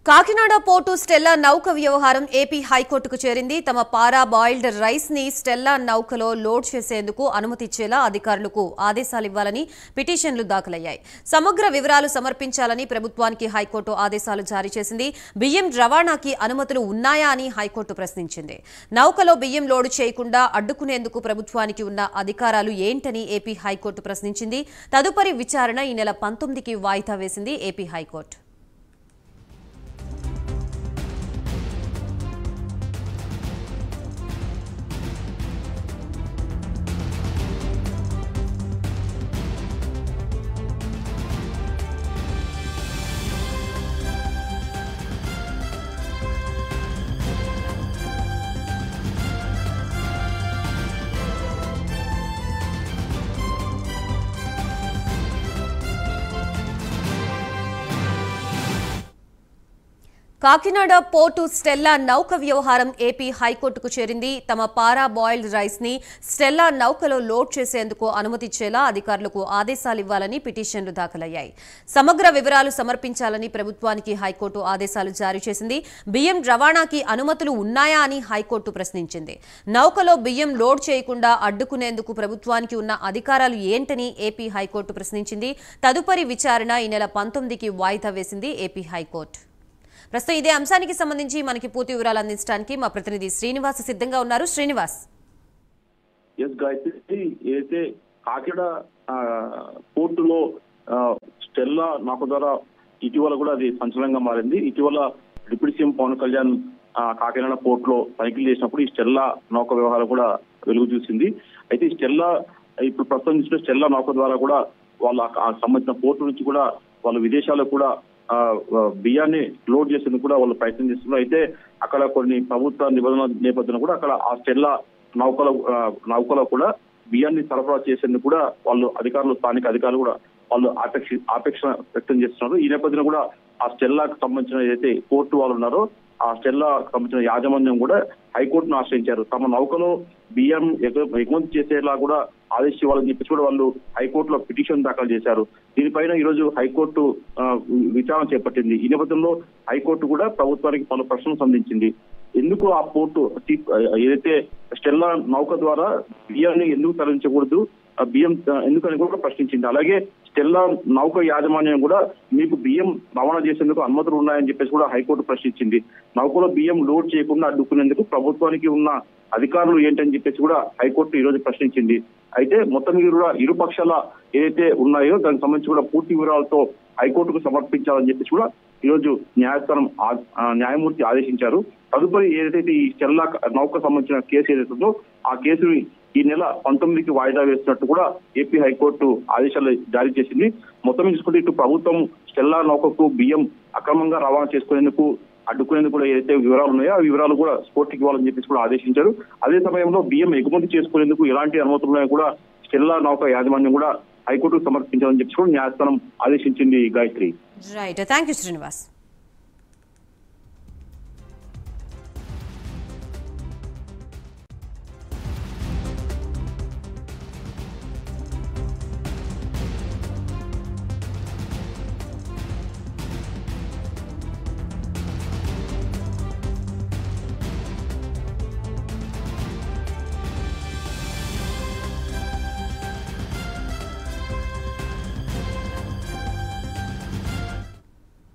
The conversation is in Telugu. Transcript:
కాకినాడ పోర్టు స్టెల్లా నౌక వ్యవహారం ఏపీ హైకోర్టుకు చేరింది. తమ పారా బాయిల్డ్ రైస్ ని స్టెల్లా నౌకలో లోడ్ చేసేందుకు అనుమతిచ్చేలా అధికారులకు ఆదేశాలివ్వాలని పిటిషన్లు దాఖలయ్యాయి. సమగ్ర వివరాలు సమర్పించాలని ప్రభుత్వానికి హైకోర్టు ఆదేశాలు జారీ చేసింది. బియ్యం రవాణాకి అనుమతులు ఉన్నాయా అని హైకోర్టు ప్రశ్నించింది. నౌకలో బియ్యం లోడు చేయకుండా అడ్డుకునేందుకు ప్రభుత్వానికి ఉన్న అధికారాలు ఏంటని ఏపీ హైకోర్టు ప్రశ్నించింది. తదుపరి విచారణ ఈ నెల 19కి వాయిదా వేసింది AP high court. Kakinada port Stella నౌక వ్యవహారం ఏపీ హైకోర్టుకు చేరింది. తమ పారా బాయిల్డ్ రైస్ ని స్టెల్లా నౌకలో లోడ్ చేసేందుకు అనుమతిచ్చేలా అధికారులకు ఆదేశాలివ్వాలని పిటిషన్లు దాఖలయ్యాయి. సమగ్ర వివరాలు సమర్పించాలని ప్రభుత్వానికి హైకోర్టు ఆదేశాలు జారీ చేసింది. బియ్యం రవాణాకి అనుమతులు ఉన్నాయా అని హైకోర్టు ప్రశ్నించింది. నౌకలో బియ్యం లోడ్ చేయకుండా అడ్డుకునేందుకు ప్రభుత్వానికి ఉన్న అధికారాలు ఏంటని ఏపీ హైకోర్టు ప్రశ్నించింది. తదుపరి విచారణ ఈ నెల 19కి వాయిదా వేసింది ఏపీ హైకోర్టు. ప్రస్తుతం ఇదే అంశానికి సంబంధించి మనకి పూర్తి వివరాలు అందించడానికి మా ప్రతినిధి శ్రీనివాస్ సిద్ధంగా ఉన్నారు. శ్రీనివాస్. ఏదైతే కాకినాడ పోర్టులో స్టెల్లా నౌక ద్వారా ఇటీవల కూడా అది సంచలనంగా మారింది. ఇటీవల డిప్యూటీ సీఎం పవన్ కళ్యాణ్ కాకినాడ పోర్టులో తనిఖీలు చేసినప్పుడు ఈ స్టెల్లా నౌక వ్యవహారం కూడా వెలుగు చూసింది. అయితే ఈ స్టెల్లా ఇప్పుడు ప్రస్తుతం చూసిన స్టెల్లా నౌక ద్వారా కూడా వాళ్ళ సంబంధించిన పోర్టు నుంచి కూడా వాళ్ళు విదేశాలకు కూడా బియ్యాన్ని లోడ్ చేసేందుకు కూడా వాళ్ళు ప్రయత్నం చేస్తున్నారు. అయితే అక్కడ కొన్ని ప్రభుత్వ నిబంధనల నేపథ్యంలో కూడా అక్కడ ఆ స్టెల్లా నౌకలో కూడా బియ్యాన్ని సరఫరా చేసేందుకు కూడా వాళ్ళు స్థానిక అధికారులు కూడా వాళ్ళు ఆపేక్ష వ్యక్తం చేస్తున్నారు. ఈ నేపథ్యంలో కూడా ఆ స్టెల్లాకు సంబంధించిన ఏదైతే పోర్టు వాళ్ళు ఉన్నారో ఆ స్టెల్లాకు సంబంధించిన యాజమాన్యం కూడా హైకోర్టును ఆశ్రయించారు. తమ నౌకలో బియ్యం ఎగుమతి చేసేలా కూడా ఆదేశించాలని చెప్పేసి కూడా వాళ్ళు హైకోర్టులో పిటిషన్ దాఖలు చేశారు. దీనిపైన ఈ రోజు హైకోర్టు విచారణ చేపట్టింది. ఈ నేపథ్యంలో హైకోర్టు కూడా ప్రభుత్వానికి పలు ప్రశ్నలు సంధించింది. ఎందుకు ఆ పోర్టు ఏదైతే స్టెల్లా నౌక ద్వారా బియ్యాన్ని ఎందుకు తరలించకూడదు, బియ్యం ఎందుకని కూడా ప్రశ్నించింది. అలాగే స్టెల్లా నౌక యాజమాన్యం కూడా మీకు బియ్యం రవాణా చేసేందుకు అనుమతులు ఉన్నాయని చెప్పేసి కూడా హైకోర్టు ప్రశ్నించింది. నౌకలో బియ్యం లోడ్ చేయకుండా అడ్డుకునేందుకు ప్రభుత్వానికి ఉన్న అధికారులు ఏంటని చెప్పేసి కూడా హైకోర్టు ఈ రోజు ప్రశ్నించింది. అయితే మొత్తం కూడా ఇరు పక్షాల ఏదైతే ఉన్నాయో దానికి సంబంధించి కూడా పూర్తి వివరాలతో హైకోర్టుకు సమర్పించాలని చెప్పేసి కూడా ఈ రోజు న్యాయస్థానం న్యాయమూర్తి ఆదేశించారు. తదుపరి ఏదైతే ఈ స్టెల్లా నౌక సంబంధించిన కేసు ఏదైతుందో ఆ కేసుని ఈ నెల 19కి వాయిదా వేస్తున్నట్టు కూడా ఏపీ హైకోర్టు ఆదేశాలు జారీ చేసింది. మొత్తం చూసుకుంటే ఇటు ప్రభుత్వం స్టెల్లా నౌకకు బియ్యం అక్రమంగా రవాణా చేసుకునేందుకు అడ్డుకునేందుకు కూడా ఏదైతే వివరాలు ఉన్నాయో ఆ వివరాలు కూడా స్పోర్ట్కి ఇవ్వాలని చెప్పేసి కూడా ఆదేశించారు. అదే సమయంలో బియ్యం ఎగుమతి చేసుకునేందుకు ఎలాంటి అనుమతులు ఉన్నాయో కూడా స్టెల్లా నౌక యాజమాన్యం కూడా హైకోర్టుకు సమర్పించాలని చెప్పి కూడా న్యాయస్థానం ఆదేశించింది. Gayatri. Right, thank you Srinivas.